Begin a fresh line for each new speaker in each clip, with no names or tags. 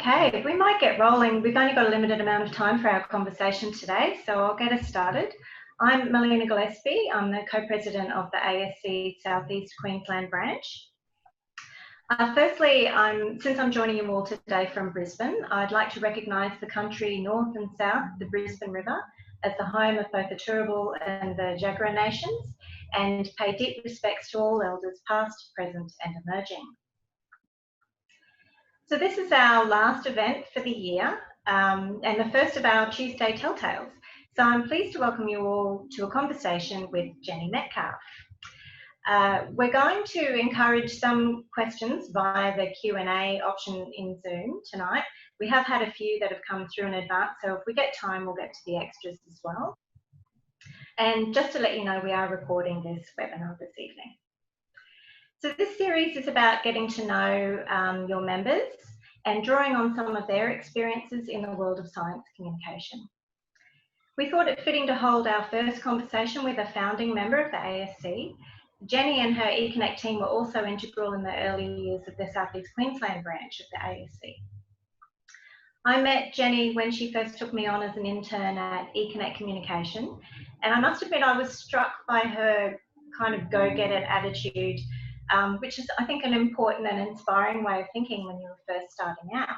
Okay, we might get rolling. We've only got a limited amount of time for our conversation today, so I'll get us started. I'm Melina Gillespie. I'm the co-president of the ASC Southeast Queensland branch. Firstly, since I'm joining you all today from Brisbane, I'd like to recognise the country north and south of the Brisbane River as the home of both the Turrbal and the Jagera nations, and pay deep respects to all elders past, present and emerging. So this is our last event for the year and the first of our Tuesday Telltales. So I'm pleased to welcome you all to a conversation with Jenni Metcalfe. We're going to encourage some questions via the Q&A option in Zoom tonight. We have had a few that have come through in advance, so if we get time, we'll get to the extras as well. And just to let you know, we are recording this webinar this evening. So this series is about getting to know your members and drawing on some of their experiences in the world of science communication. We thought it fitting to hold our first conversation with a founding member of the ASC. Jenni and her Econnect team were also integral in the early years of the Southeast Queensland branch of the ASC. I met Jenni when she first took me on as an intern at Econnect Communication, and I must admit I was struck by her kind of go-get-it attitude, which is, I think, an important and inspiring way of thinking when you were first starting out.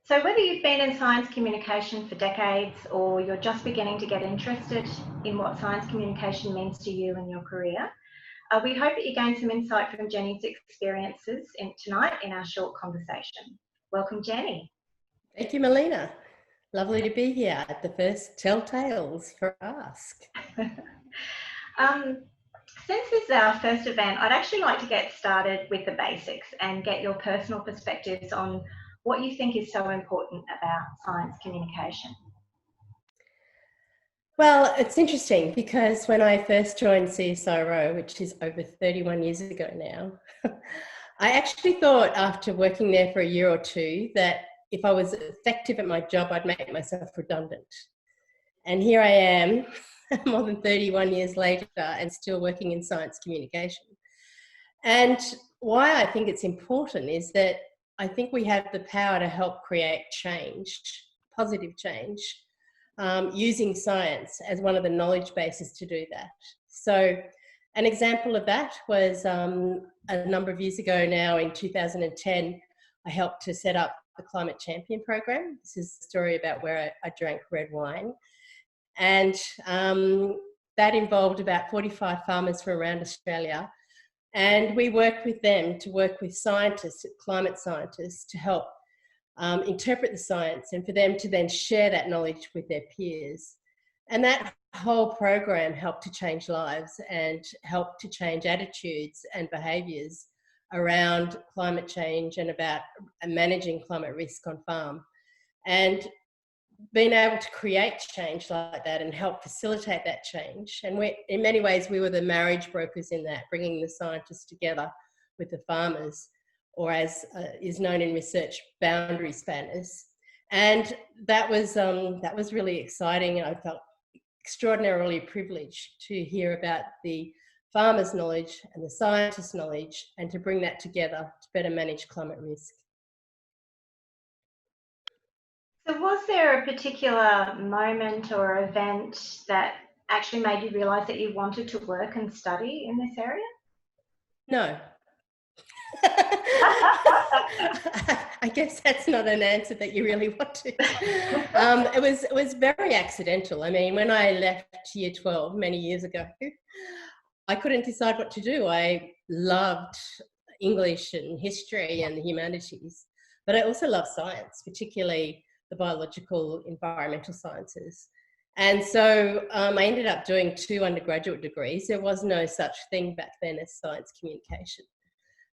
So whether you've been in science communication for decades or you're just beginning to get interested in what science communication means to you in your career, we hope that you gain some insight from Jenni's experiences tonight in our short conversation. Welcome, Jenni.
Thank you, Melina. Lovely to be here at the first Telltales for Ask.
Since this is our first event, I'd actually like to get started with the basics and get your personal perspectives on what you think is so important about science communication.
Well, it's interesting because when I first joined CSIRO, which is over 31 years ago now, I actually thought after working there for a year or two that if I was effective at my job, I'd make myself redundant. And here I am, more than 31 years later, and still working in science communication. And why I think it's important is that I think we have the power to help create change, positive change, using science as one of the knowledge bases to do that. So an example of that was a number of years ago now, in 2010, I helped to set up the Climate Champion program. This is a story about where I drank red wine. And that involved about 45 farmers from around Australia. And we worked with them to work with scientists, climate scientists, to help interpret the science and for them to then share that knowledge with their peers. And that whole program helped to change lives and helped to change attitudes and behaviours around climate change and about managing climate risk on farm. And being able to create change like that and help facilitate that change. And in many ways, we were the marriage brokers in that, bringing the scientists together with the farmers, or as is known in research, boundary spanners. And that was really exciting. And I felt extraordinarily privileged to hear about the farmers' knowledge and the scientists' knowledge and to bring that together to better manage climate risk.
So was there a particular moment or event that actually made you realise that you wanted to work and study in this area?
No. I guess that's not an answer that you really want to. It was very accidental. I mean, when I left year 12 many years ago, I couldn't decide what to do. I loved English and history and the humanities, but I also loved science, particularly the biological environmental sciences. And so I ended up doing 2 undergraduate degrees. There was no such thing back then as science communication.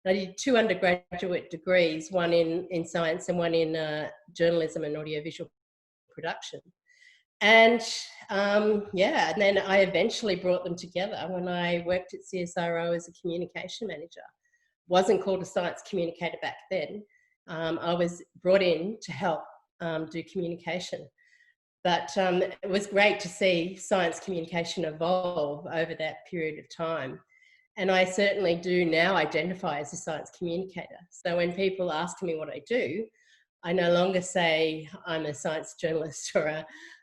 I did 2 undergraduate degrees, one in science and one in journalism and audiovisual production. And yeah, and then I eventually brought them together when I worked at CSIRO as a communication manager. Wasn't called a science communicator back then. I was brought in to help do communication. But it was great to see science communication evolve over that period of time. And I certainly do now identify as a science communicator. So when people ask me what I do, I no longer say I'm a science journalist or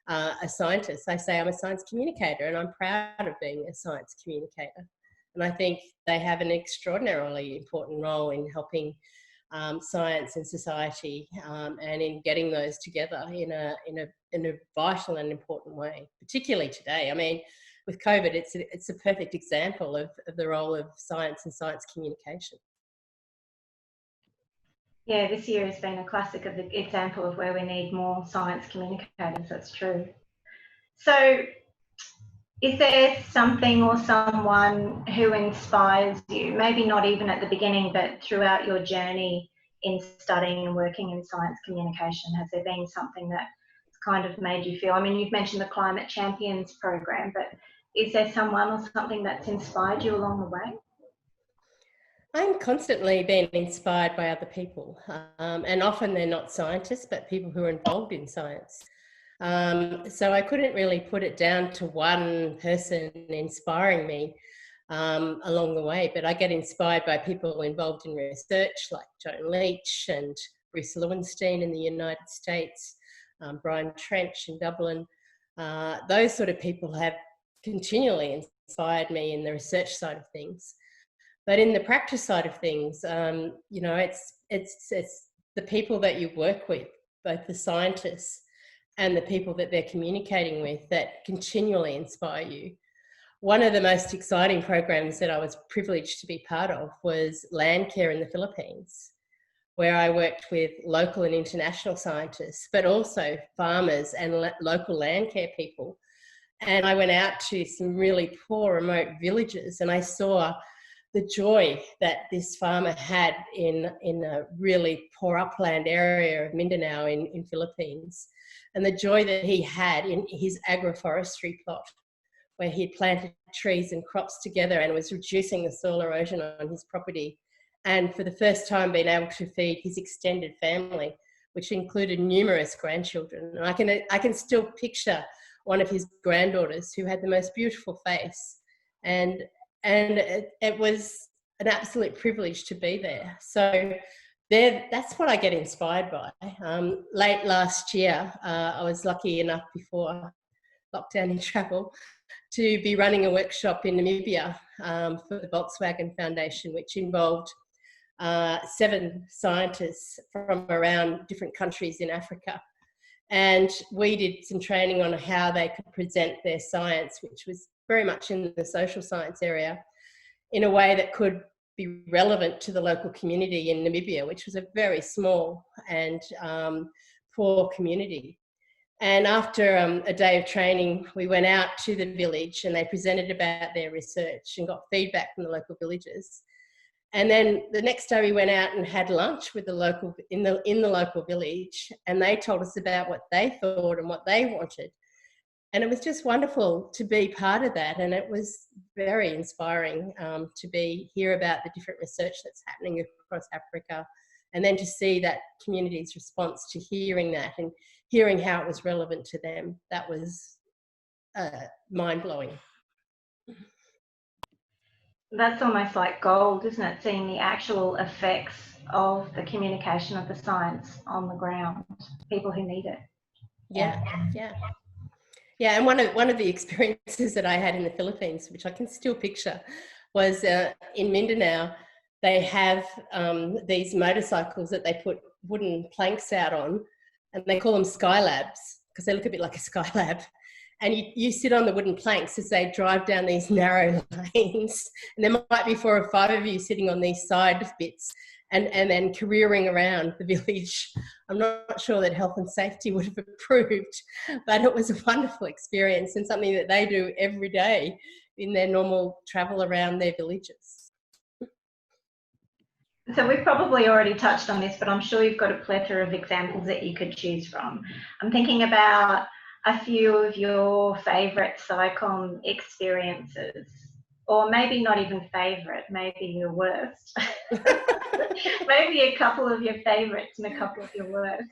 a scientist. I say I'm a science communicator, and I'm proud of being a science communicator. And I think they have an extraordinarily important role in helping science and society, and in getting those together in a vital and important way, particularly today. I mean, with COVID, it's a perfect example of the role of science and science communication.
Yeah, this year has been a classic of the example of where we need more science communicators. That's true. So, is there something or someone who inspires you? Maybe not even at the beginning, but throughout your journey in studying and working in science communication, has there been something that kind of made you feel? I mean, you've mentioned the Climate Champions program, but is there someone or something that's inspired you along the way?
I'm constantly being inspired by other people, and often they're not scientists, but people who are involved in science. So I couldn't really put it down to one person inspiring me along the way, but I get inspired by people involved in research like Joan Leach and Bruce Lewinstein in the United States, Brian Trench in Dublin. Those sort of people have continually inspired me in the research side of things. But in the practice side of things, you know, it's the people that you work with, both the scientists and the people that they're communicating with, that continually inspire you. One of the most exciting programs that I was privileged to be part of was land care in the Philippines, where I worked with local and international scientists, but also farmers and local land care people. And I went out to some really poor remote villages, and I saw the joy that this farmer had in a really poor upland area of Mindanao in Philippines, and the joy that he had in his agroforestry plot, where he had planted trees and crops together and was reducing the soil erosion on his property, and for the first time being able to feed his extended family, which included numerous grandchildren. And I can still picture one of his granddaughters who had the most beautiful face, and it was an absolute privilege to be there. So that's what I get inspired by. Late last year, I was lucky enough, before lockdown in travel, to be running a workshop in Namibia for the Volkswagen Foundation, which involved 7 scientists from around different countries in Africa. And we did some training on how they could present their science, which was very much in the social science area, in a way that could be relevant to the local community in Namibia, which was a very small and poor community. And after a day of training, we went out to the village and they presented about their research and got feedback from the local villagers. And then the next day we went out and had lunch with the local in the local village, and they told us about what they thought and what they wanted. And it was just wonderful to be part of that, and it was very inspiring to hear about the different research that's happening across Africa, and then to see that community's response to hearing that and hearing how it was relevant to them. That was mind-blowing.
That's almost like gold, isn't it? Seeing the actual effects of the communication of the science on the ground, people who need it.
Yeah. And one of the experiences that I had in the Philippines, which I can still picture, was in Mindanao. They have these motorcycles that they put wooden planks out on, and they call them Skylabs because they look a bit like a Skylab. And you sit on the wooden planks as they drive down these narrow lanes, and there might be 4 or 5 of you sitting on these side bits and then careering around the village. I'm not sure that health and safety would have approved, but it was a wonderful experience and something that they do every day in their normal travel around their villages.
So we've probably already touched on this, but I'm sure you've got a plethora of examples that you could choose from. I'm thinking about a few of your favourite SciComm experiences, or maybe not even favourite, maybe your worst. Maybe a couple of your favourites and a couple of your worst.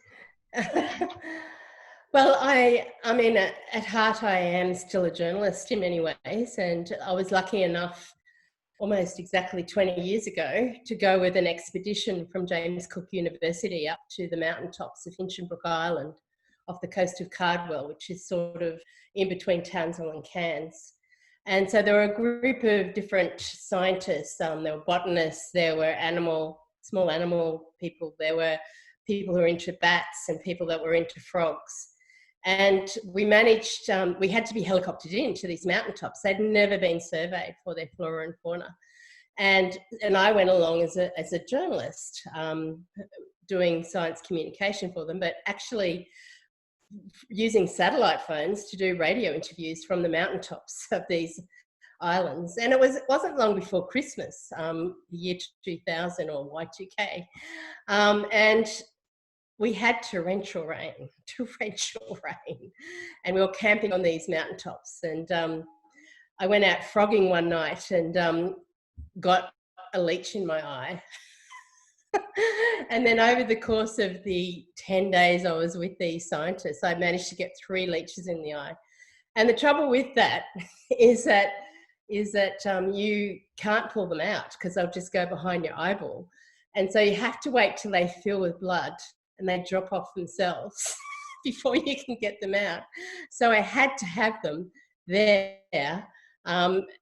Well, I mean, at heart, I am still a journalist in many ways, and I was lucky enough almost exactly 20 years ago, to go with an expedition from James Cook University up to the mountaintops of Hinchinbrook Island off the coast of Cardwell, which is sort of in between Townsville and Cairns. And so there were a group of different scientists. There were botanists, there were small animal people, there were people who were into bats and people that were into frogs. And we managed, we had to be helicoptered in to these mountaintops. They'd never been surveyed for their flora and fauna. And I went along as a journalist, doing science communication for them, but actually using satellite phones to do radio interviews from the mountaintops of these islands. And it wasn't long before Christmas, the year 2000 or Y2K. And we had torrential rain. And we were camping on these mountaintops. And I went out frogging one night and got a leech in my eye. And then over the course of the 10 days I was with these scientists, I managed to get 3 leeches in the eye. And the trouble with that is that you can't pull them out because they'll just go behind your eyeball. And so you have to wait till they fill with blood and they drop off themselves before you can get them out. So I had to have them there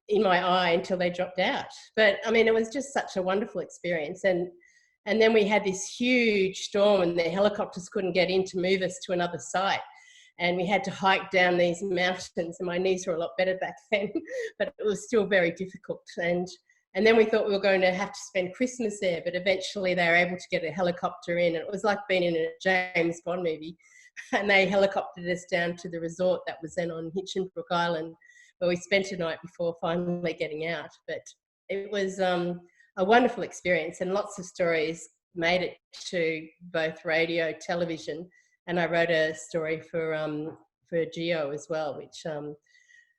in my eye until they dropped out. But I mean, it was just such a wonderful experience. And then we had this huge storm and the helicopters couldn't get in to move us to another site. And we had to hike down these mountains, and my knees were a lot better back then, but it was still very difficult. And then we thought we were going to have to spend Christmas there, but eventually they were able to get a helicopter in. It was like being in a James Bond movie. And they helicoptered us down to the resort that was then on Hinchinbrook Island, where we spent a night before finally getting out. But it was a wonderful experience, and lots of stories made it to both radio, television, and I wrote a story for Geo as well, which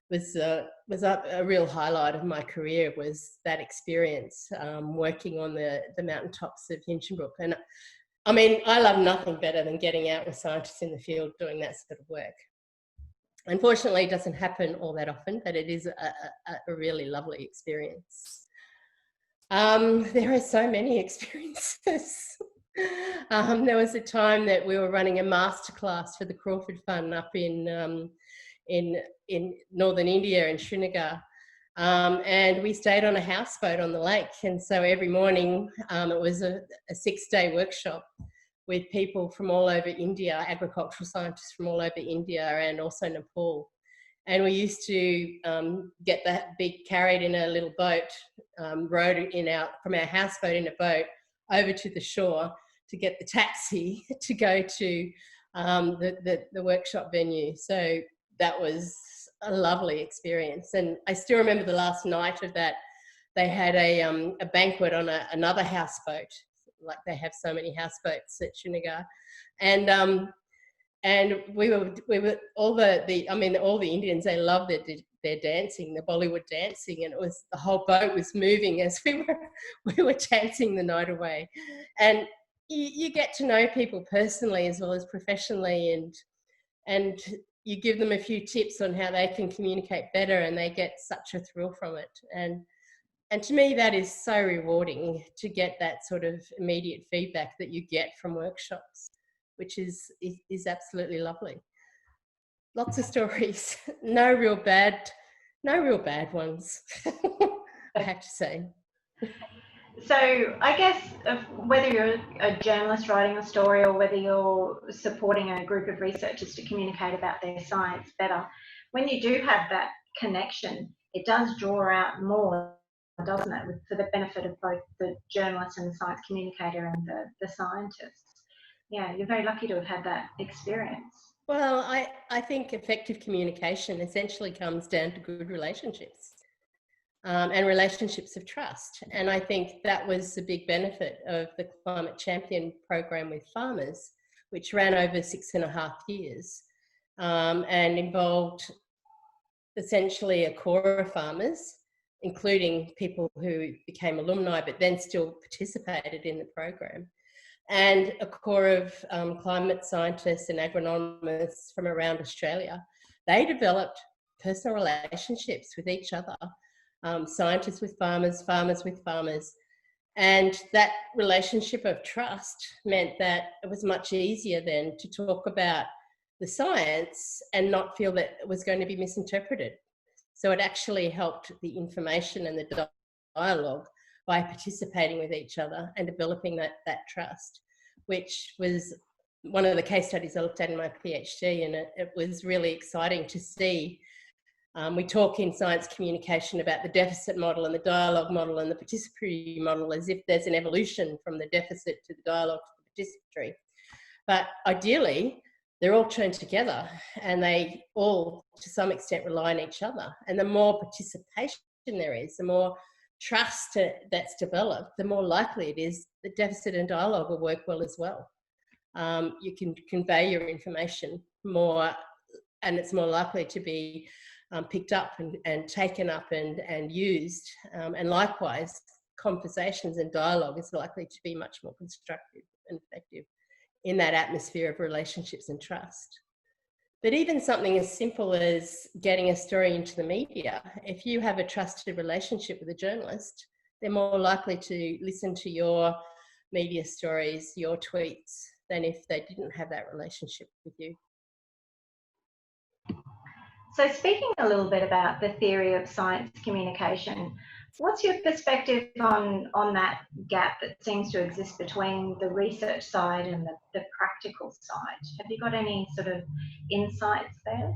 was a real highlight of my career, was that experience working on the mountaintops of Hinchinbrook. And I mean, I love nothing better than getting out with scientists in the field doing that sort of work. Unfortunately, it doesn't happen all that often, but it is a really lovely experience. There are so many experiences. There was a time that we were running a masterclass for the Crawford Fund up in northern India, in Srinagar, and we stayed on a houseboat on the lake. And so every morning it was a 6-day workshop with people from all over India, agricultural scientists from all over India and also Nepal. And we used to get that carried in a little boat, rowed from our houseboat in a boat over to the shore to get the taxi to go to the workshop venue. So that was a lovely experience. And I still remember the last night of that, they had a banquet on another houseboat, like they have so many houseboats at Srinagar. And we were all all the Indians, they loved their dancing, the Bollywood dancing, and it was, the whole boat was moving as we were dancing the night away. And you get to know people personally as well as professionally, and you give them a few tips on how they can communicate better, and they get such a thrill from it. And to me, that is so rewarding, to get that sort of immediate feedback that you get from workshops, which is absolutely lovely. Lots of stories, no real bad ones, I have to say.
So I guess whether you're a journalist writing a story or whether you're supporting a group of researchers to communicate about their science better, when you do have that connection, it does draw out more, doesn't it, for the benefit of both the journalist and the science communicator and the scientists. Yeah, you're very lucky to have had that experience.
Well, I think effective communication essentially comes down to good relationships. And relationships of trust. And I think that was the big benefit of the Climate Champion program with farmers, which ran over 6.5 years and involved essentially a core of farmers, including people who became alumni but then still participated in the program, and a core of climate scientists and agronomists from around Australia. They developed personal relationships with each other. scientists with farmers, farmers with farmers. And that relationship of trust meant that it was much easier then to talk about the science and not feel that it was going to be misinterpreted. So it actually helped the information and the dialogue by participating with each other and developing that trust, which was one of the case studies I looked at in my PhD, and it was really exciting to see. We talk in science communication about the deficit model and the dialogue model and the participatory model as if there's an evolution from the deficit to the dialogue to the participatory. But ideally, they're all joined together and they all, to some extent, rely on each other. And the more participation there is, the more trust that's developed, the more likely it is that deficit and dialogue will work well as well. You can convey your information more, and it's more likely to be picked up and taken up and used. And likewise, conversations and dialogue is likely to be much more constructive and effective in that atmosphere of relationships and trust. But even something as simple as getting a story into the media, if you have a trusted relationship with a journalist, they're more likely to listen to your media stories, your tweets, than if they didn't have that relationship with you.
So speaking a little bit about the theory of science communication, what's your perspective on that gap that seems to exist between the research side and the practical side? Have you got any sort of insights there?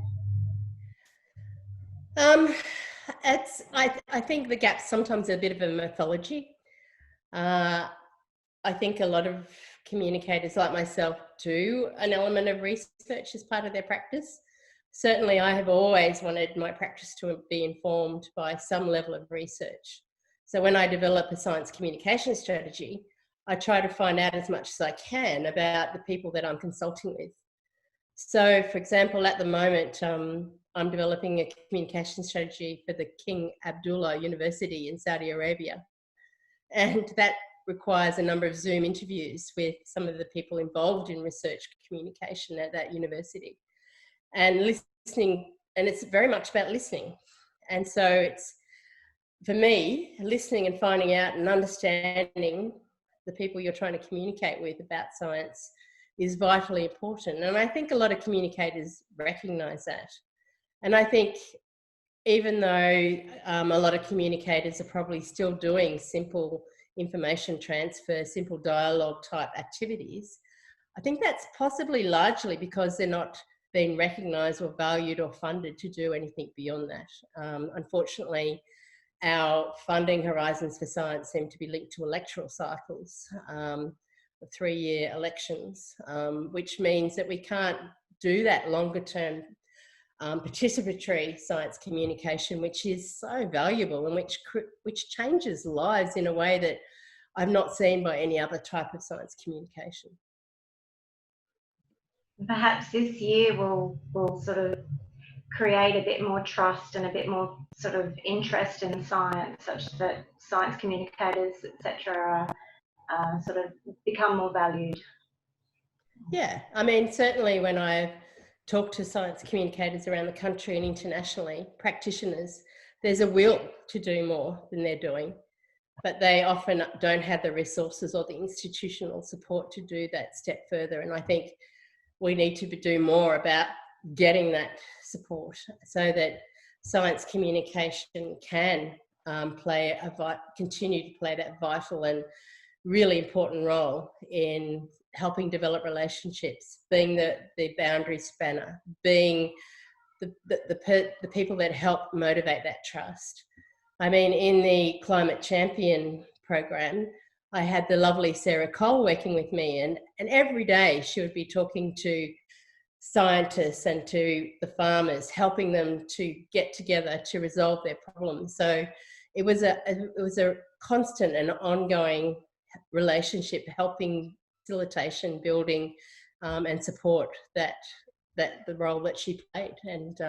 I think the gap's sometimes a bit of a mythology. I think a lot of communicators like myself do an element of research as part of their practice. Certainly, I have always wanted my practice to be informed by some level of research. So when I develop a science communication strategy, I try to find out as much as I can about the people that I'm consulting with. So, for example, at the moment, I'm developing a communication strategy for the King Abdullah University in Saudi Arabia. And that requires a number of Zoom interviews with some of the people involved in research communication at that university. And listening, and it's very much about listening. And so it's, for me, listening and finding out and understanding the people you're trying to communicate with about science is vitally important. And I think a lot of communicators recognise that. And I think even though a lot of communicators are probably still doing simple information transfer, simple dialogue type activities, I think that's possibly largely because they're not being recognised or valued or funded to do anything beyond that. Unfortunately, our funding horizons for science seem to be linked to electoral cycles, 3-year elections, which means that we can't do that longer term participatory science communication, which is so valuable and which changes lives in a way that I've not seen by any other type of science communication.
Perhaps this year will sort of create a bit more trust and a bit more sort of interest in science, such that science communicators, etc., sort of become more valued.
Yeah, I mean, certainly when I've talked to science communicators around the country and internationally, practitioners, there's a will to do more than they're doing, but they often don't have the resources or the institutional support to do that step further. And I think we need to do more about getting that support so that science communication can continue to play that vital and really important role in helping develop relationships, being the boundary spanner, being the people that help motivate that trust. I mean, in the Climate Champion program, I had the lovely Sarah Cole working with me, and every day she would be talking to scientists and to the farmers, helping them to get together to resolve their problems. So it was a constant and ongoing relationship, helping facilitation, building, and support that the role that she played, and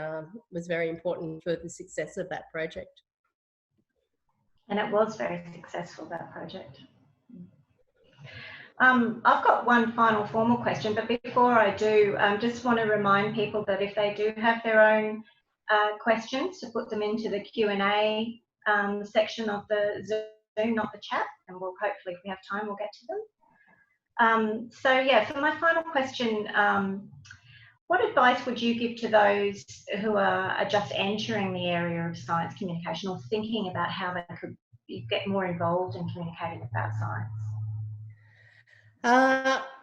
was very important for the success of that project.
And it was very successful, that project. I've got one final formal question, but before I do, just want to remind people that if they do have their own questions, to put them into the Q&A section of the Zoom, not the chat, and we'll hopefully, if we have time, we'll get to them. So yeah, for my final question, what advice would you give to those who are just entering the area of science communication or thinking about how they could get more involved in communicating about science?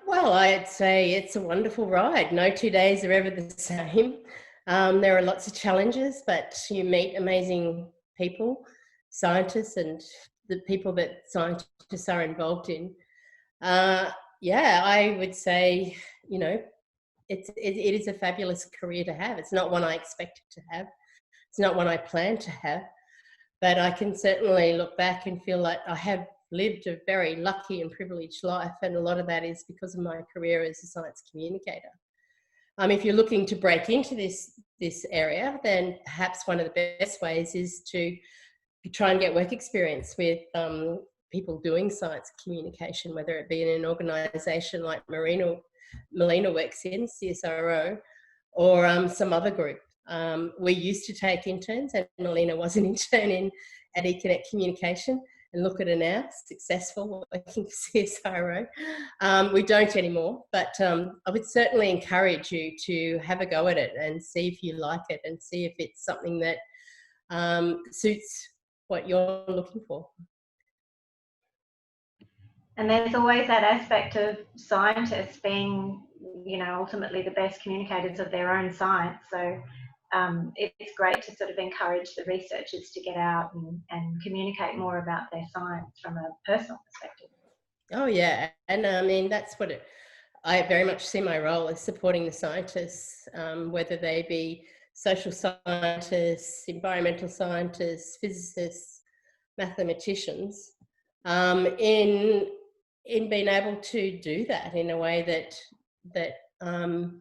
Well, I'd say it's a wonderful ride. No 2 days are ever the same. There are lots of challenges, but you meet amazing people, scientists, and the people that scientists are involved in. Yeah, I would say, you know, it is a fabulous career to have. It's not one I expected to have. It's not one I planned to have. But I can certainly look back and feel like I have lived a very lucky and privileged life, and a lot of that is because of my career as a science communicator. If you're looking to break into this area, then perhaps one of the best ways is to try and get work experience with people doing science communication, whether it be in an organisation like Melina works in, CSIRO, or some other group. We used to take interns, and Melina was an intern at Econnect Communication, and look at her now, successful, working for CSIRO. We don't anymore, but I would certainly encourage you to have a go at it and see if you like it and see if it's something that suits what you're looking for. And
there's always that aspect of scientists being, you know, ultimately the best communicators of their own science. So it's great to sort of encourage the researchers to get out and communicate more about their science from a personal perspective.
Oh yeah, and I mean that's what I very much see my role as supporting the scientists, whether they be social scientists, environmental scientists, physicists, mathematicians, in being able to do that in a way that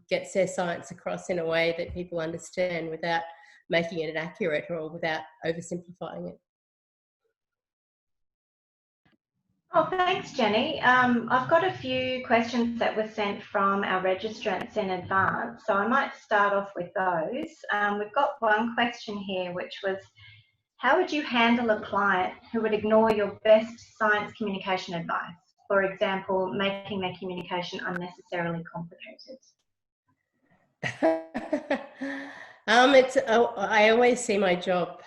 gets their science across in a way that people understand without making it inaccurate or without oversimplifying it.
Oh, thanks, Jenny. I've got a few questions that were sent from our registrants in advance, so I might start off with those. We've got one question here, which was, how would you handle a client who would ignore your best science communication advice? For example, making their communication unnecessarily complicated.
I always see my job,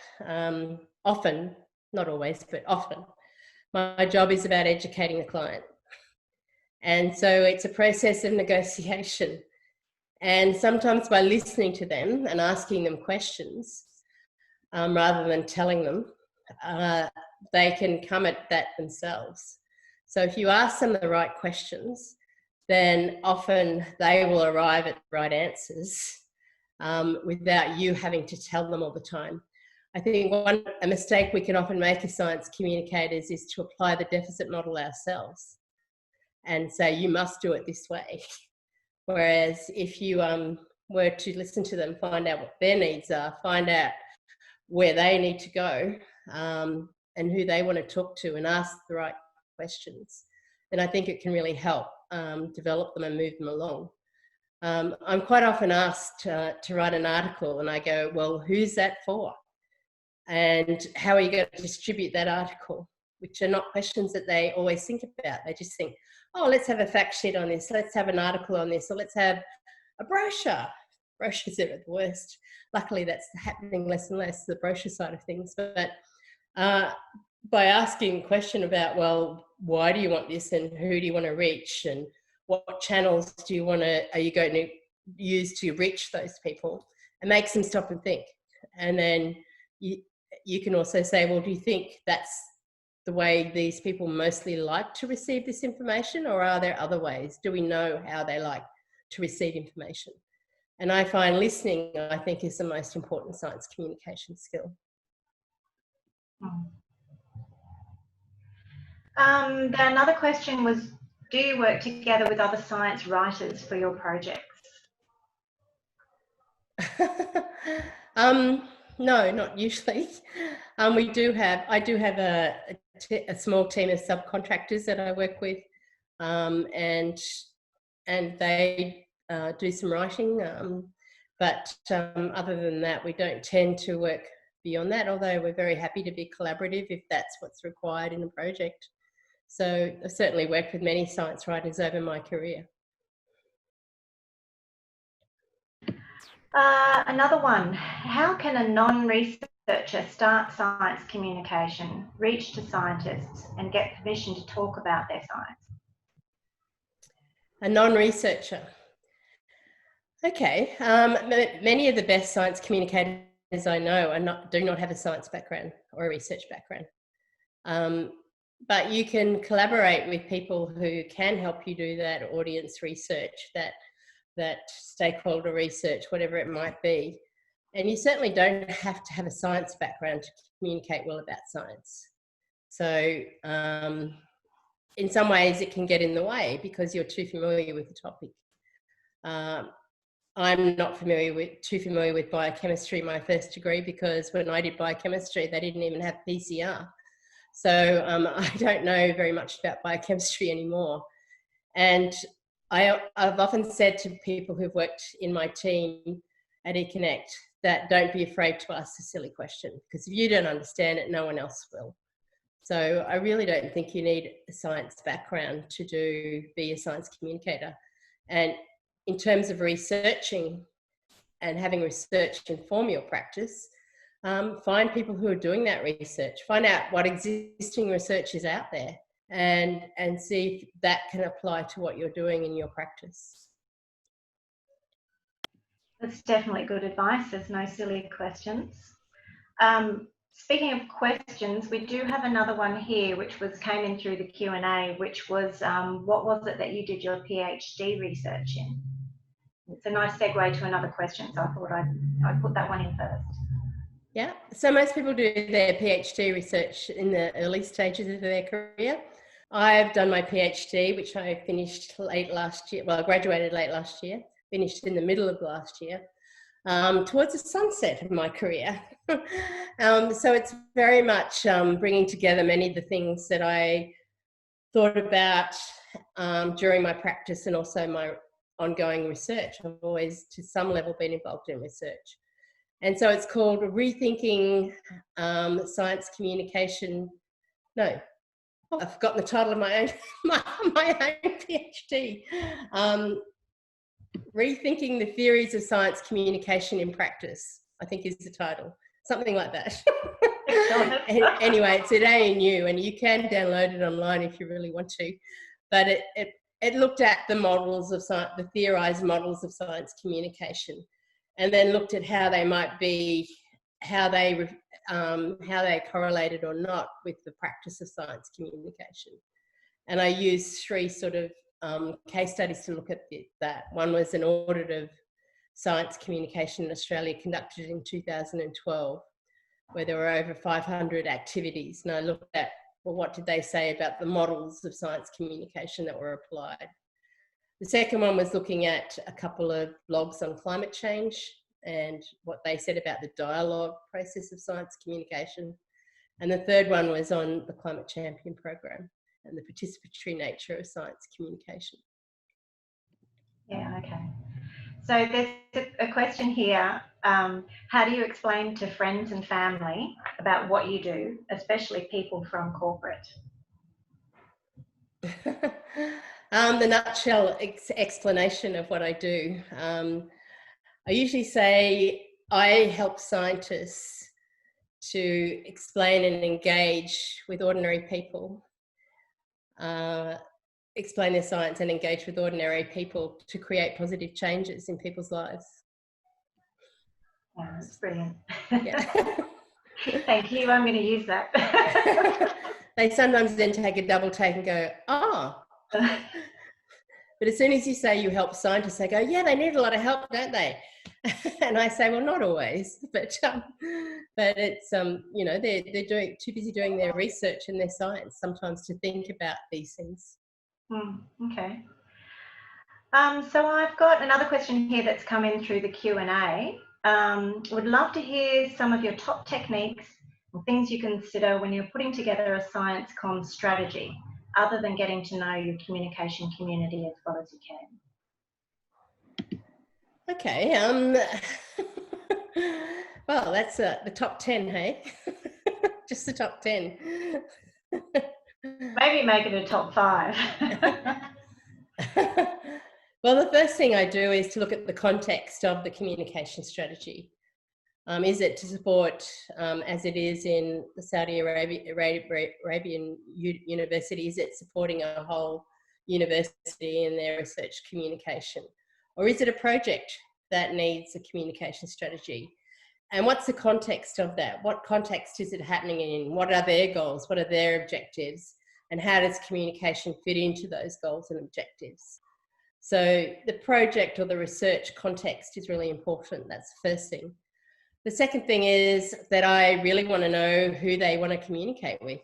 often, not always, but often, my job is about educating the client. And so it's a process of negotiation. And sometimes by listening to them and asking them questions, rather than telling them, they can come at that themselves. So if you ask them the right questions, then often they will arrive at the right answers without you having to tell them all the time. I think a mistake we can often make as science communicators is to apply the deficit model ourselves and say, you must do it this way. Whereas if you were to listen to them, find out what their needs are, find out where they need to go and who they want to talk to and ask the right questions, then I think it can really help develop them and move them along. I'm quite often asked to write an article and I go, well, who's that for? And how are you going to distribute that article? Which are not questions that they always think about. They just think, oh, let's have a fact sheet on this, let's have an article on this, or let's have a brochure. Brochures are at the worst. Luckily, that's happening less and less, the brochure side of things. But by asking a question about, well, why do you want this and who do you want to reach and what channels are you going to use to reach those people, it makes them stop and think. And then you can also say, well, do you think that's the way these people mostly like to receive this information, or are there other ways? Do we know how they like to receive information? And I find listening, I think, is the most important science communication skill.
Another question was, do you work together with other science writers for your projects?
No, not usually. I do have a small team of subcontractors that I work with, and they do some writing. But other than that, we don't tend to work beyond that, although we're very happy to be collaborative if that's what's required in a project. So I've certainly worked with many science writers over my career.
Another one, how can a non-researcher start science communication, reach to scientists and get permission to talk about their science?
A non-researcher. Okay, many of the best science communicators I know do not have a science background or a research background. But you can collaborate with people who can help you do that audience research, that stakeholder research, whatever it might be. And you certainly don't have to have a science background to communicate well about science. So in some ways it can get in the way because you're too familiar with the topic. I'm not too familiar with biochemistry, my first degree, because when I did biochemistry, they didn't even have PCR. So I don't know very much about biochemistry anymore. And I've often said to people who've worked in my team at Econnect that don't be afraid to ask a silly question, because if you don't understand it, no one else will. So I really don't think you need a science background to be a science communicator. And in terms of researching and having research inform your practice, find people who are doing that research, find out what existing research is out there, and see if that can apply to what you're doing in your practice.
That's definitely good advice. There's no silly questions. Speaking of questions, we do have another one here, which came in through the Q&A, which was, what was it that you did your PhD research in? It's a nice segue to another question, so I thought I'd put that one in first.
Yeah, so most people do their PhD research in the early stages of their career. I've done my PhD, which I finished late last year. Well, I graduated late last year, finished in the middle of last year, towards the sunset of my career. So it's very much bringing together many of the things that I thought about during my practice and also my ongoing research. I've always, to some level, been involved in research. And so it's called Rethinking Science Communication. No, I've forgotten the title of my own, my own PhD. Rethinking the Theories of Science Communication in Practice, I think is the title. Something like that. Anyway, it's at ANU and you can download it online if you really want to. But it looked at the models of science, the theorized models of science communication, and then looked at how they might be, how they correlated or not with the practice of science communication. And I used three sort of case studies to look at that. One was an audit of science communication in Australia conducted in 2012, where there were over 500 activities. And I looked at, well, what did they say about the models of science communication that were applied? The second one was looking at a couple of blogs on climate change and what they said about the dialogue process of science communication. And the third one was on the Climate Champion program and the participatory nature of science communication.
Yeah, okay. So there's a question here. How do you explain to friends and family about what you do, especially people from corporate?
The nutshell explanation of what I do. I usually say I help scientists to explain and engage with ordinary people, explain their science and engage with ordinary people to create positive changes in people's lives.
Yeah, that's brilliant.
Yeah.
Thank you, I'm going to use that.
They sometimes then take a double take and go, oh. But as soon as you say you help scientists, they go, yeah, they need a lot of help, don't they? And I say, well, not always, but it's, you know, they're too busy doing their research and their science sometimes to think about these things.
Okay. So I've got another question here that's come in through the Q&A. Would love to hear some of your top techniques and things you consider when you're putting together a science comm strategy, other than getting to know your communication community as well as you can.
Okay. Well, that's the top 10, hey? Just the top 10.
Maybe make it a top 5.
Well, the first thing I do is to look at the context of the communication strategy. Is it to support, as it is in the Saudi Arabian university, is it supporting a whole university in their research communication? Or is it a project that needs a communication strategy? And what's the context of that? What context is it happening in? What are their goals? What are their objectives? And how does communication fit into those goals and objectives? So the project or the research context is really important. That's the first thing. The second thing is that I really want to know who they want to communicate with.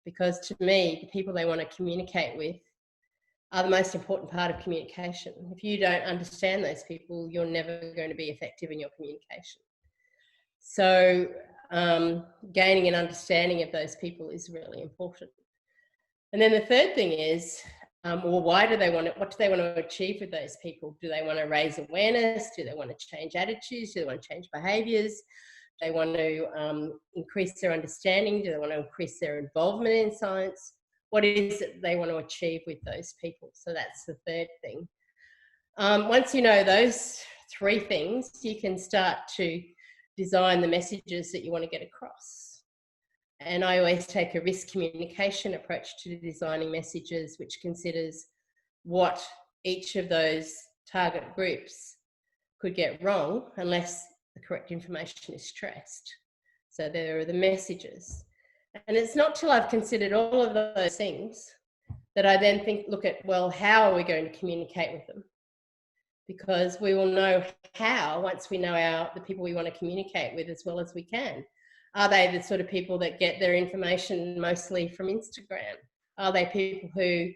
Because to me, the people they want to communicate with are the most important part of communication. If you don't understand those people, you're never going to be effective in your communication. So gaining an understanding of those people is really important. And then the third thing is, well, why do they want it? What do they want to achieve with those people? Do they want to raise awareness? Do they want to change attitudes? Do they want to change behaviours? Do they want to increase their understanding? Do they want to increase their involvement in science? What is it they want to achieve with those people? So that's the third thing. Once you know those three things, you can start to design the messages that you want to get across. And I always take a risk communication approach to designing messages, which considers what each of those target groups could get wrong unless the correct information is stressed. So there are the messages. And it's not till I've considered all of those things that I then look at, well, how are we going to communicate with them? Because we will know how once we know the people we want to communicate with as well as we can. Are they the sort of people that get their information mostly from Instagram? Are they people who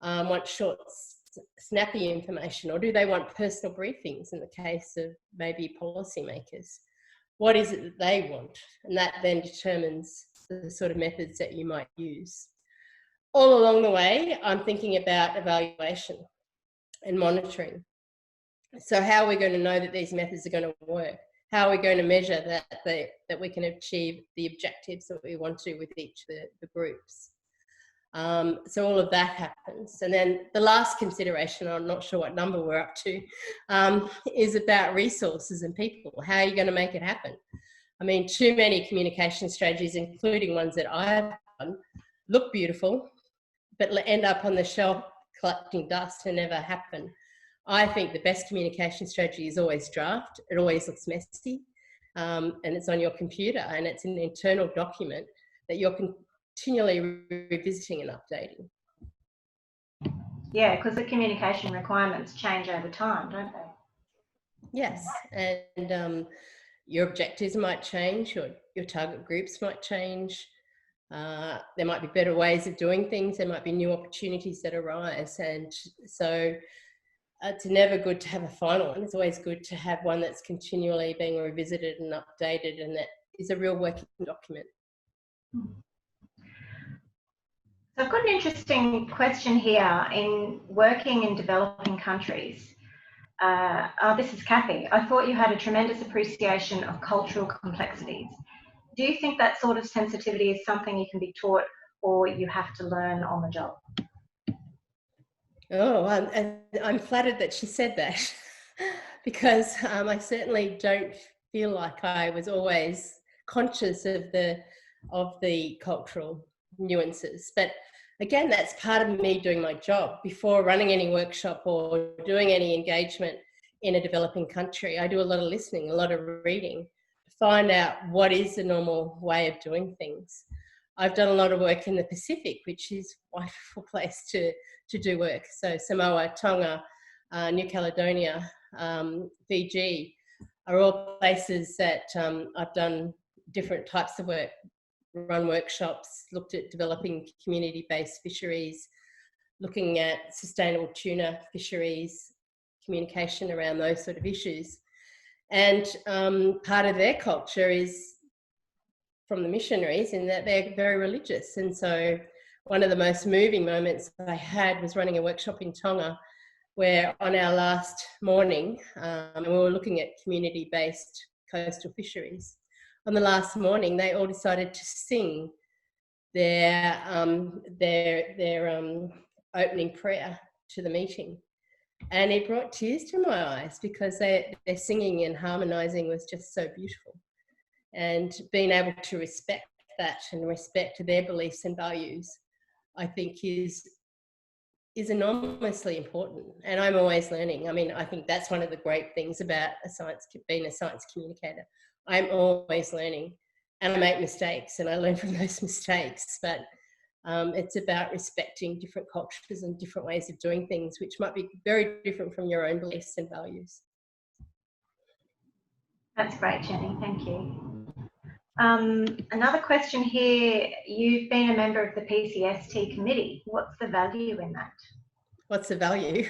want short, snappy information? Or do they want personal briefings in the case of maybe policymakers? What is it that they want? And that then determines the sort of methods that you might use. All along the way, I'm thinking about evaluation and monitoring. So how are we going to know that these methods are going to work? How are we going to measure that we can achieve the objectives that we want to with each of the groups? So all of that happens. And then the last consideration, I'm not sure what number we're up to, is about resources and people. How are you going to make it happen? I mean, too many communication strategies, including ones that I've done, look beautiful, but end up on the shelf collecting dust and never happen. I think the best communication strategy is always draft. It always looks messy, and it's on your computer, and it's an internal document that you're continually revisiting and updating.
Yeah, because the communication requirements change over time, don't they?
Yes, and your objectives might change, your target groups might change. There might be better ways of doing things. There might be new opportunities that arise, and so it's never good to have a final one. It's always good to have one that's continually being revisited and updated, and that is a real working document.
So I've got an interesting question here. In working in developing countries, this is Kathy. I thought you had a tremendous appreciation of cultural complexities. Do you think that sort of sensitivity is something you can be taught or you have to learn on the job?
Oh, I'm flattered that she said that because I certainly don't feel like I was always conscious of the cultural nuances. But again, that's part of me doing my job. Before running any workshop or doing any engagement in a developing country, I do a lot of listening, a lot of reading to find out what is the normal way of doing things. I've done a lot of work in the Pacific, which is a wonderful place to do work. So Samoa, Tonga, New Caledonia, Fiji are all places that I've done different types of work, run workshops, looked at developing community-based fisheries, looking at sustainable tuna fisheries, communication around those sort of issues. And part of their culture is from the missionaries in that they're very religious. And so one of the most moving moments I had was running a workshop in Tonga where on our last morning, and we were looking at community-based coastal fisheries. On the last morning, they all decided to sing their opening prayer to the meeting. And it brought tears to my eyes because their singing and harmonising was just so beautiful. And being able to respect that and respect their beliefs and values, I think is enormously important. And I'm always learning. I mean, I think that's one of the great things about being a science communicator. I'm always learning, and I make mistakes and I learn from those mistakes, but it's about respecting different cultures and different ways of doing things, which might be very different from your own beliefs and values.
That's great, Jenni, thank you. Another question here, you've been a member of the PCST committee. What's the value in that?
What's the value?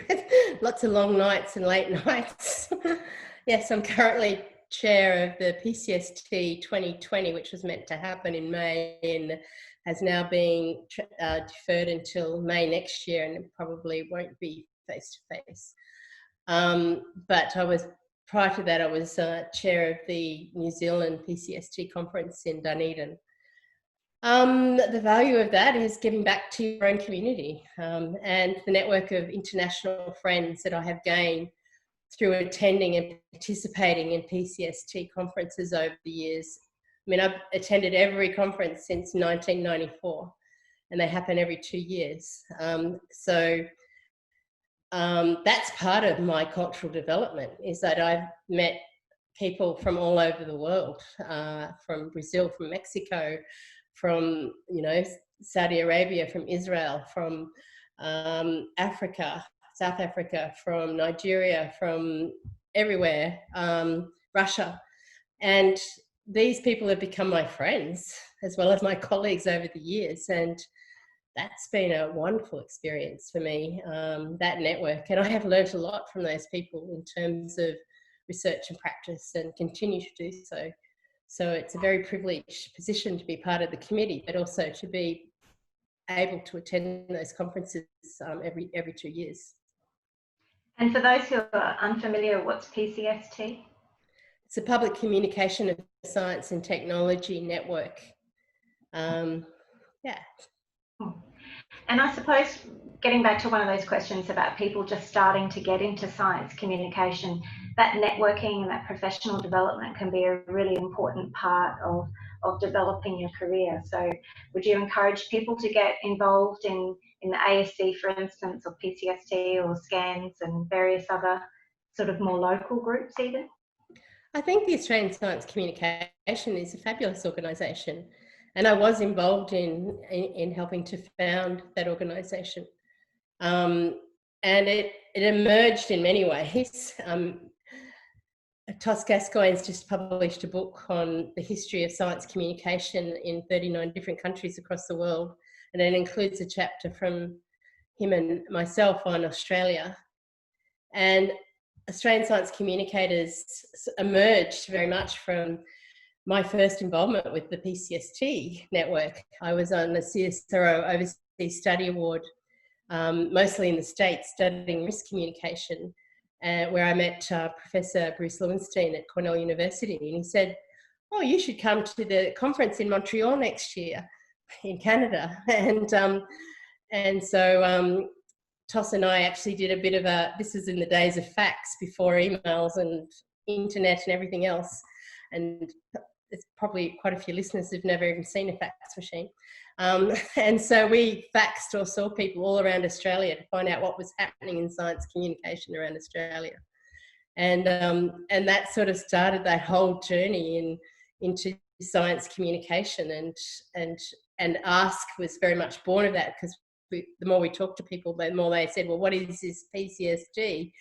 Lots of long nights and late nights. Yes, I'm currently chair of the PCST 2020, which was meant to happen in May and has now been deferred until May next year, and it probably won't be face-to-face. But prior to that, I was chair of the New Zealand PCST conference in Dunedin. The value of that is giving back to your own community, and the network of international friends that I have gained through attending and participating in PCST conferences over the years. I mean, I've attended every conference since 1994, and they happen every 2 years. So that's part of my cultural development, is that I've met people from all over the world, from Brazil, from Mexico, from, you know, Saudi Arabia, from Israel, from Africa, South Africa, from Nigeria, from everywhere, Russia. And these people have become my friends as well as my colleagues over the years. And that's been a wonderful experience for me, that network. And I have learned a lot from those people in terms of research and practice, and continue to do so. So it's a very privileged position to be part of the committee, but also to be able to attend those conferences every 2 years.
And for those who are unfamiliar, what's PCST?
It's a public communication of science and technology network. Yeah.
And I suppose, getting back to one of those questions about people just starting to get into science communication, that networking and that professional development can be a really important part of developing your career. So would you encourage people to get involved in the ASC, for instance, or PCST or SCANS and various other sort of more local groups even?
I think the Australian Science Communication is a fabulous organisation, and I was involved in helping to found that organisation. And it emerged in many ways. Tos Gascoigne's just published a book on the history of science communication in 39 different countries across the world, and it includes a chapter from him and myself on Australia. And Australian science communicators emerged very much from my first involvement with the PCST network. I was on the CSIRO Overseas Study Award, mostly in the States, studying risk communication, where I met Professor Bruce Lowenstein at Cornell University, and he said, "Oh, you should come to the conference in Montreal next year in Canada." And so Tos and I actually did a bit of this is in the days of fax, before emails and internet and everything else. And there's probably quite a few listeners who've never even seen a fax machine. And so we faxed or saw people all around Australia to find out what was happening in science communication around Australia. And that sort of started that whole journey into science communication, and ASK was very much born of that, because the more we talked to people, the more they said, well, what is this PCST?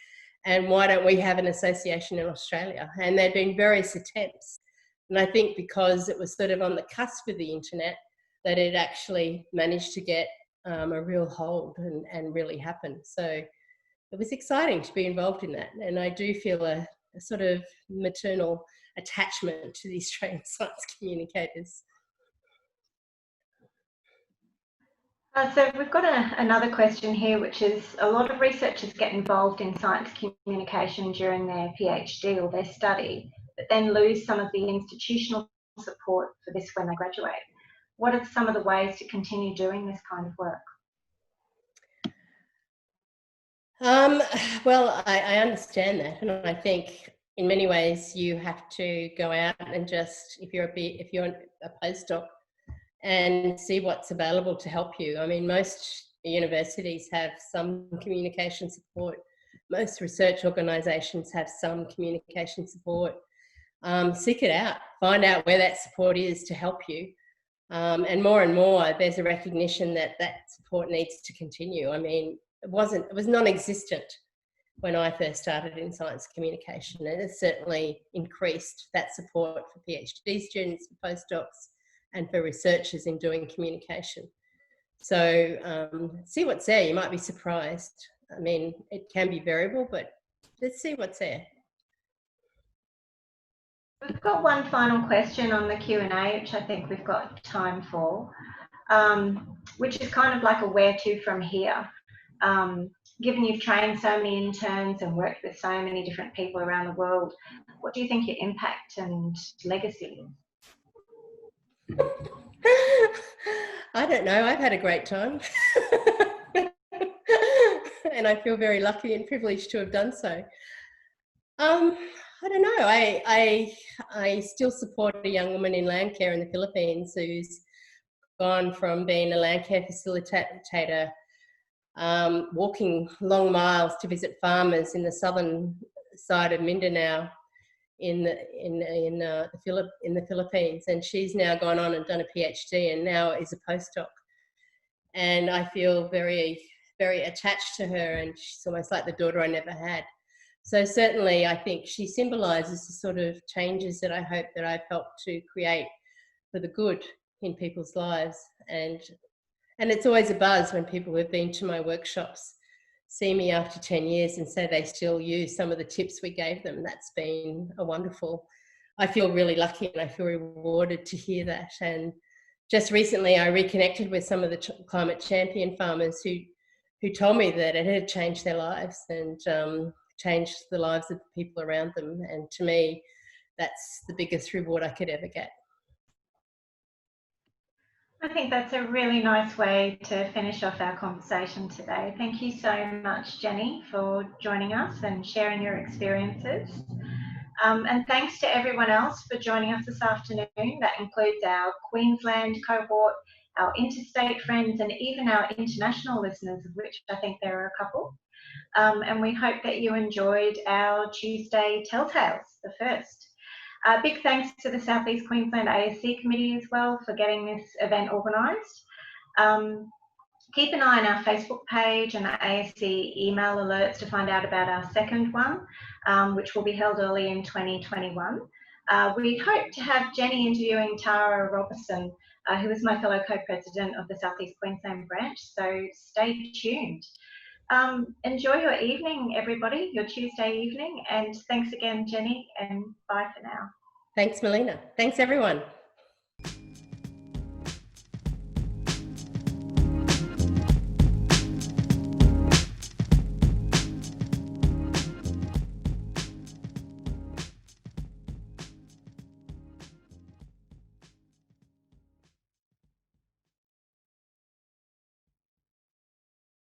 And why don't we have an association in Australia? And there'd been various attempts. And I think because it was sort of on the cusp of the internet, that it actually managed to get a real hold and really happen. So it was exciting to be involved in that. And I do feel a sort of maternal attachment to the Australian science communicators.
So we've got another question here, which is a lot of researchers get involved in science communication during their PhD or their study, but then lose some of the institutional support for this when they graduate. What are some of the ways to continue doing this kind of work?
Well, I understand that, and I think in many ways you have to go out and just, if you're a postdoc, and see what's available to help you. I mean, most universities have some communication support. Most research organisations have some communication support. Seek it out. Find out where that support is to help you. And more, there's a recognition that that support needs to continue. I mean, it was non-existent when I first started in science communication, and it's certainly increased that support for PhD students, for postdocs, and for researchers in doing communication. So see what's there. You might be surprised. I mean, it can be variable, but let's see what's there.
We've got one final question on the Q&A, which I think we've got time for, which is kind of like a where to from here. Given you've trained so many interns and worked with so many different people around the world, what do you think your impact and legacy is?
I don't know. I've had a great time. And I feel very lucky and privileged to have done so. I don't know. I still support a young woman in land care in the Philippines who's gone from being a land care facilitator, walking long miles to visit farmers in the southern side of Mindanao in the Philippines, and she's now gone on and done a PhD and now is a postdoc. And I feel very, very attached to her, and she's almost like the daughter I never had. So certainly I think she symbolises the sort of changes that I hope that I've helped to create for the good in people's lives. And it's always a buzz when people who've been to my workshops see me after 10 years and say they still use some of the tips we gave them. That's been a wonderful, I feel really lucky and I feel rewarded to hear that. And just recently I reconnected with some of the climate champion farmers who told me that it had changed their lives and changed the lives of the people around them. And to me, that's the biggest reward I could ever get.
I think that's a really nice way to finish off our conversation today. Thank you so much, Jenni, for joining us and sharing your experiences. And thanks to everyone else for joining us this afternoon. That includes our Queensland cohort, our interstate friends, and even our international listeners, of which I think there are a couple. And we hope that you enjoyed our Tuesday Telltales, the first. Big thanks to the South East Queensland ASC committee as well for getting this event organised. Keep an eye on our Facebook page and the ASC email alerts to find out about our second one, which will be held early in 2021. We hope to have Jenni interviewing Tara Robertson, who is my fellow co-president of the South East Queensland branch, so stay tuned. Enjoy your evening, everybody, your Tuesday evening, and thanks again, Jenni, and bye for now.
Thanks, Melina. Thanks, everyone.